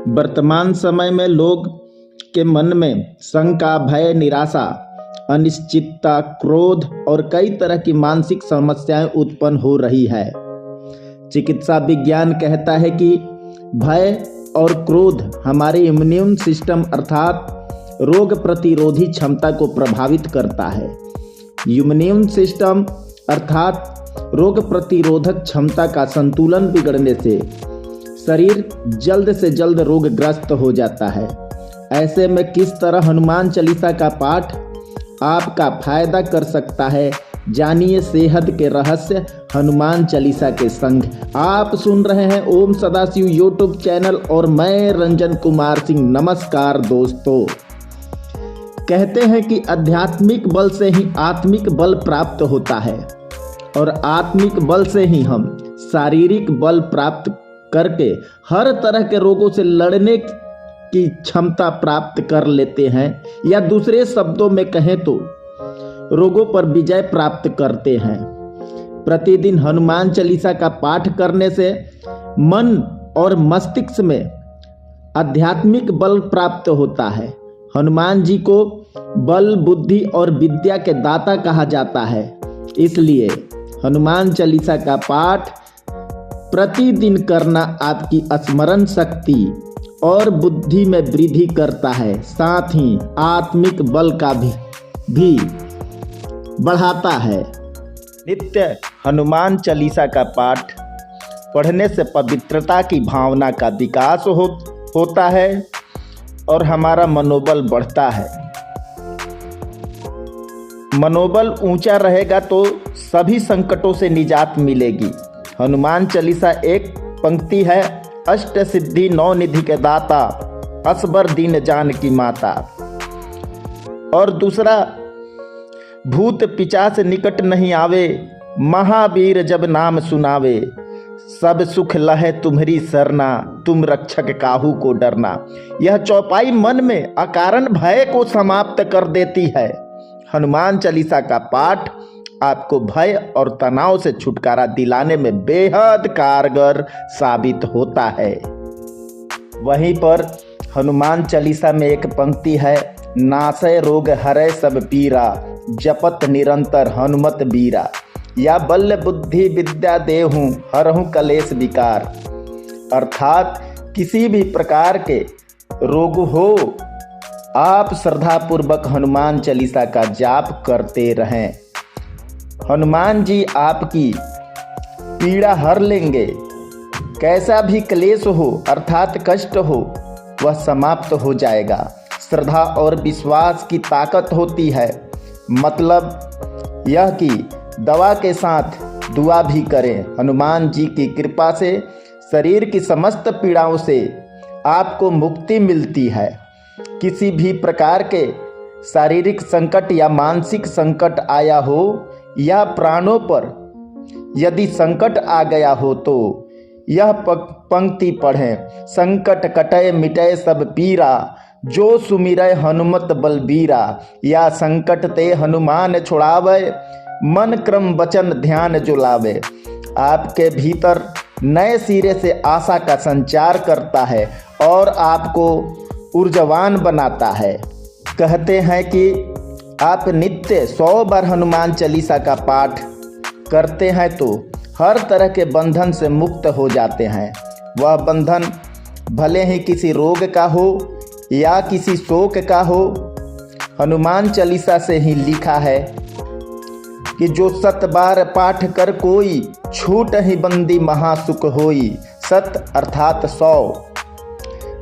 वर्तमान समय में लोग के मन में शंका, भय, निराशा, अनिश्चितता, क्रोध और कई तरह की मानसिक समस्याएं उत्पन्न हो रही है। चिकित्सा विज्ञान कहता है कि भय और क्रोध हमारे इम्यून सिस्टम अर्थात रोग प्रतिरोधी क्षमता को प्रभावित करता है। इम्यून सिस्टम अर्थात रोग प्रतिरोधक क्षमता का संतुलन बिगड़ने से शरीर जल्द से जल्द रोगग्रस्त हो जाता है। ऐसे में किस तरह हनुमान चालीसा का पाठ आपका फायदा कर सकता है, जानिए सेहत के रहस्य हनुमान चालीसा के संग। आप सुन रहे हैं ओम सदाशिव यूट्यूब चैनल और मैं रंजन कुमार सिंह। नमस्कार दोस्तों। कहते हैं कि आध्यात्मिक बल से ही आत्मिक बल प्राप्त होता है और आत्मिक बल से ही हम शारीरिक बल प्राप्त करके हर तरह के रोगों से लड़ने की क्षमता प्राप्त कर लेते हैं, या दूसरे शब्दों में कहें तो रोगों पर विजय प्राप्त करते हैं। प्रतिदिन हनुमान चालीसा का पाठ करने से मन और मस्तिष्क में आध्यात्मिक बल प्राप्त होता है। हनुमान जी को बल, बुद्धि और विद्या के दाता कहा जाता है। इसलिए हनुमान चालीसा का पाठ प्रतिदिन करना आपकी स्मरण शक्ति और बुद्धि में वृद्धि करता है, साथ ही आत्मिक बल का भी बढ़ाता है। नित्य हनुमान चालीसा का पाठ पढ़ने से पवित्रता की भावना का विकास होता है और हमारा मनोबल बढ़ता है। मनोबल ऊंचा रहेगा तो सभी संकटों से निजात मिलेगी। हनुमान चालीसा एक पंक्ति है, अष्ट सिद्धि नौ निधि के दाता, असबर दीन जान की माता। और दूसरा, भूत पिशाच निकट नहीं आवे, महावीर जब नाम सुनावे, सब सुख लहे तुम्हारी सरना, तुम रक्षक काहू को डरना। यह चौपाई मन में अकारण भय को समाप्त कर देती है। हनुमान चालीसा का पाठ आपको भय और तनाव से छुटकारा दिलाने में बेहद कारगर साबित होता है। वहीं पर हनुमान चालीसा में एक पंक्ति है, नासय रोग हरै सब पीरा, जपत निरंतर हनुमत बीरा, या बल बुद्धि विद्या देहूं हरहूं कलेश विकार। अर्थात किसी भी प्रकार के रोग हो, आप श्रद्धापूर्वक हनुमान चालीसा का जाप करते रहें। हनुमान जी आपकी पीड़ा हर लेंगे। कैसा भी क्लेश हो अर्थात कष्ट हो, वह समाप्त हो जाएगा। श्रद्धा और विश्वास की ताकत होती है। मतलब यह कि दवा के साथ दुआ भी करें। हनुमान जी की कृपा से शरीर की समस्त पीड़ाओं से आपको मुक्ति मिलती है। किसी भी प्रकार के शारीरिक संकट या मानसिक संकट आया हो या प्राणों पर यदि संकट आ गया हो तो यह पंक्ति पढ़ें, संकट कटय मिटय सब पीरा, जो सुमिरय हनुमत बलबीरा, या संकट ते हनुमान छुड़ावे, मन क्रम वचन ध्यान जो लावे। आपके भीतर नए सिरे से आशा का संचार करता है और आपको ऊर्जावान बनाता है। कहते हैं कि आप नित्य 100 बार हनुमान चालीसा का पाठ करते हैं तो हर तरह के बंधन से मुक्त हो जाते हैं। वह बंधन भले ही किसी रोग का हो या किसी शोक का हो। हनुमान चालीसा से ही लिखा है कि जो 7 बार पाठ कर कोई, छूट ही बंदी महासुख होई। 7 अर्थात 100।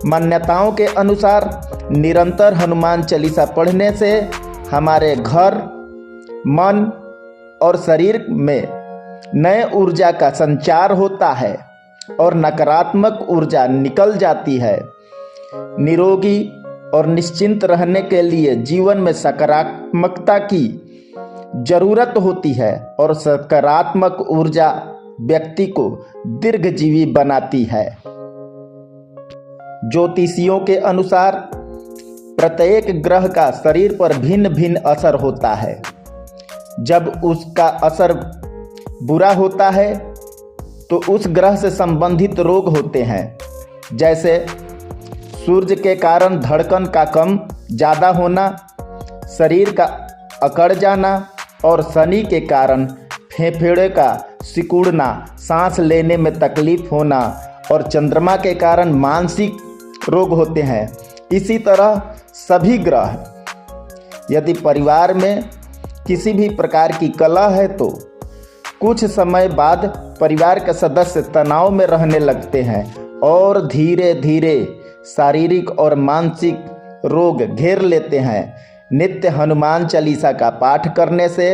मान्यताओं के अनुसार निरंतर हनुमान चालीसा पढ़ने से हमारे घर, मन और शरीर में नए ऊर्जा का संचार होता है और नकारात्मक ऊर्जा निकल जाती है। निरोगी और निश्चिंत रहने के लिए जीवन में सकारात्मकता की जरूरत होती है और सकारात्मक ऊर्जा व्यक्ति को दीर्घजीवी बनाती है। ज्योतिषियों के अनुसार प्रत्येक ग्रह का शरीर पर भिन्न भिन्न असर होता है। जब उसका असर बुरा होता है तो उस ग्रह से संबंधित रोग होते हैं। जैसे सूर्य के कारण धड़कन का कम ज़्यादा होना, शरीर का अकड़ जाना और शनि के कारण फेफड़े का सिकुड़ना, सांस लेने में तकलीफ होना और चंद्रमा के कारण मानसिक रोग होते हैं। इसी तरह सभी ग्रह, यदि परिवार में किसी भी प्रकार की कलह है तो कुछ समय बाद परिवार के सदस्य तनाव में रहने लगते हैं और धीरे धीरे शारीरिक और मानसिक रोग घेर लेते हैं। नित्य हनुमान चालीसा का पाठ करने से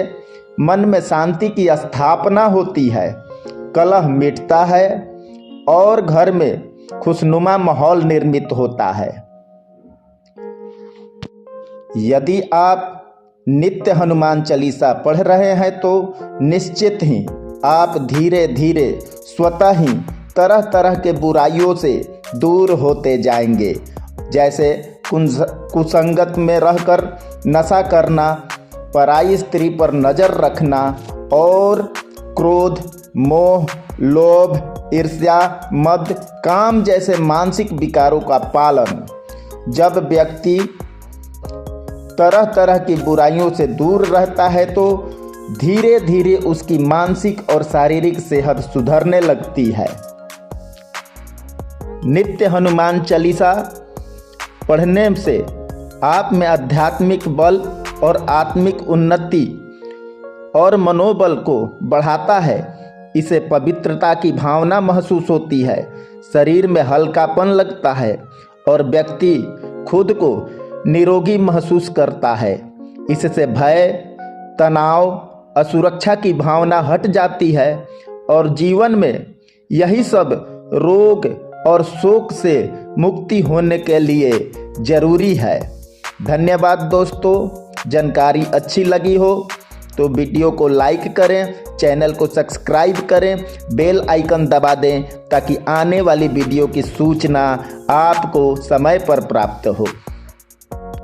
मन में शांति की स्थापना होती है, कलह मिटता है और घर में खुशनुमा माहौल निर्मित होता है। यदि आप नित्य हनुमान चालीसा पढ़ रहे हैं तो निश्चित ही आप धीरे धीरे स्वतः ही तरह तरह के बुराइयों से दूर होते जाएंगे, जैसे कुसंगत में रहकर नशा करना, पराई स्त्री पर नज़र रखना और क्रोध, मोह, लोभ, ईर्ष्या, मद, काम जैसे मानसिक विकारों का पालन। जब व्यक्ति तरह तरह की बुराइयों से दूर रहता है तो धीरे धीरे उसकी मानसिक और शारीरिक सेहत सुधरने लगती है। नित्य हनुमान चालीसा पढ़ने से आप में आध्यात्मिक बल और आत्मिक उन्नति और मनोबल को बढ़ाता है। इसे पवित्रता की भावना महसूस होती है, शरीर में हल्कापन लगता है और व्यक्ति खुद को निरोगी महसूस करता है। इससे भय, तनाव, असुरक्षा की भावना हट जाती है और जीवन में यही सब रोग और शोक से मुक्ति होने के लिए जरूरी है। धन्यवाद दोस्तों। जानकारी अच्छी लगी हो तो वीडियो को लाइक करें, चैनल को सब्सक्राइब करें, बेल आइकन दबा दें ताकि आने वाली वीडियो की सूचना आपको समय पर प्राप्त हो।